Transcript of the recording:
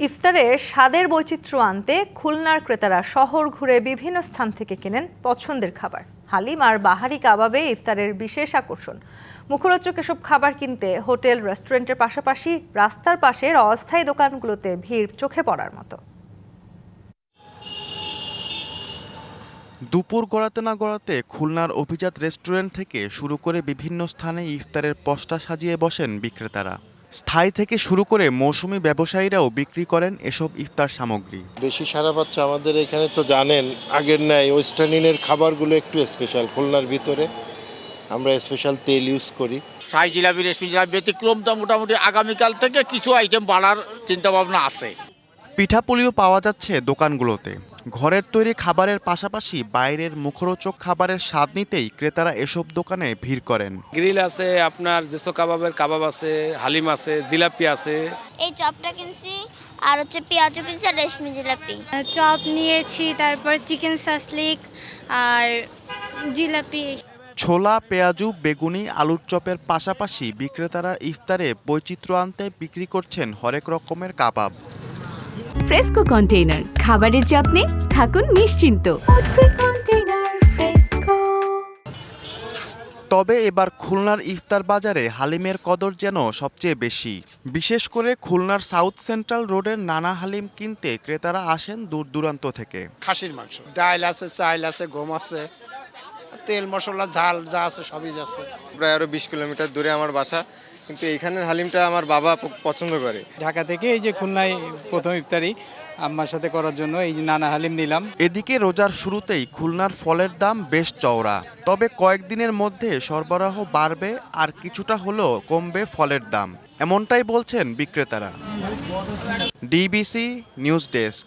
ইফতারে স্বাদের বৈচিত্র্য আনতে খুলনার ক্রেতারা শহর ঘুরে বিভিন্ন স্থান থেকে কেনেন পছন্দের খাবার। হালিম আর বাহারি কাবাবে ইফতারের বিশেষ আকর্ষণ। মুখরোচক এসব খাবার কিনতে হোটেল রেস্টুরেন্টের পাশাপাশি রাস্তার পাশের অস্থায়ী দোকানগুলোতে ভিড় চোখে পড়ার মতো। দুপুর গড়াতে না গড়াতে খুলনার অভিজাত রেস্টুরেন্ট থেকে শুরু করে বিভিন্ন স্থানে ইফতারের পসরা সাজিয়ে বসেন বিক্রেতারা। স্থায়ী থেকে শুরু করে মৌসুমী ব্যবসায়ীরাও বিক্রি করেন এসব ইফতার সামগ্রী। বেশি সারা পাচ্ছে আমাদের এখানে, তো জানেন আগের ন্যায় ওয়েস্টার্ন ইউনিয়নের খাবারগুলো একটু স্পেশাল। খুলনার ভিতরে আমরা স্পেশাল তেল ইউজ করি। শাহী জিলাপি, রেশমি জিলাপি ব্যতিক্রমটা মোটামুটি আগামীকাল থেকে কিছু আইটেম বাড়ার চিন্তা ভাবনা আছে। পিঠাপুলিও পাওয়া যাচ্ছে দোকানগুলোতে। ঘরের তৈরি খাবারের পাশাপাশি বাইরের মুখরোচক খাবারের স্বাদ নিতেই ক্রেতারা এসব দোকানে ভিড় করেন। গ্রিল আছে, আপনার জেসো কাবাবের কাবাব আছে, হালিম আছে, জিলাপি আছে। এই চপটা কিনছি, আর হচ্ছে পেঁয়াজও কিনছি, আর রেশমি জিলাপি। চপ নিয়েছি, তারপর চিকেন সাসলিক আর জিলাপি। ছোলা, পেঁয়াজু, বেগুনি, আলুর চপের পাশাপাশি বিক্রেতারা ইফতারে বৈচিত্র্য আনতে বিক্রি করছেন হরেক রকমের কাবাব। ফ্রেস্কো কন্টেইনার, খাবারের যত্নে থাকুন নিশ্চিন্ত। তবে এবার খুলনার ইফতার বাজারে হালিমের কদর যেন সবচেয়ে বেশি। বিশেষ করে খুলনার সাউথ সেন্ট্রাল রোডের নানা হালিম কিনতে ক্রেতারা আসেন দূর দূরান্ত থেকে। খাসির মাংস, ডাল আছে, চাল আছে, গম আছে, তেল মশলা ঝাল যা আছে সবই আছে। প্রায় আরো 20 কিলোমিটার দূরে আমার বাসা, কিন্তু এইখানের হালিমটা আমার বাবা পছন্দ করে। ঢাকা থেকে এই যে খুলনায় প্রথম ইফতারি আম্মার সাথে করার জন্য এই যে নানা হালিম নিলাম। এদিকে রোজার শুরুতেই খুলনার ফলের দাম বেশ চওড়া। তবে কয়েকদিনের মধ্যে সরবরাহ বাড়বে আর কিছুটা হলেও কমবে ফলের দাম, এমনটাই বলছেন বিক্রেতারা। DBC news desk.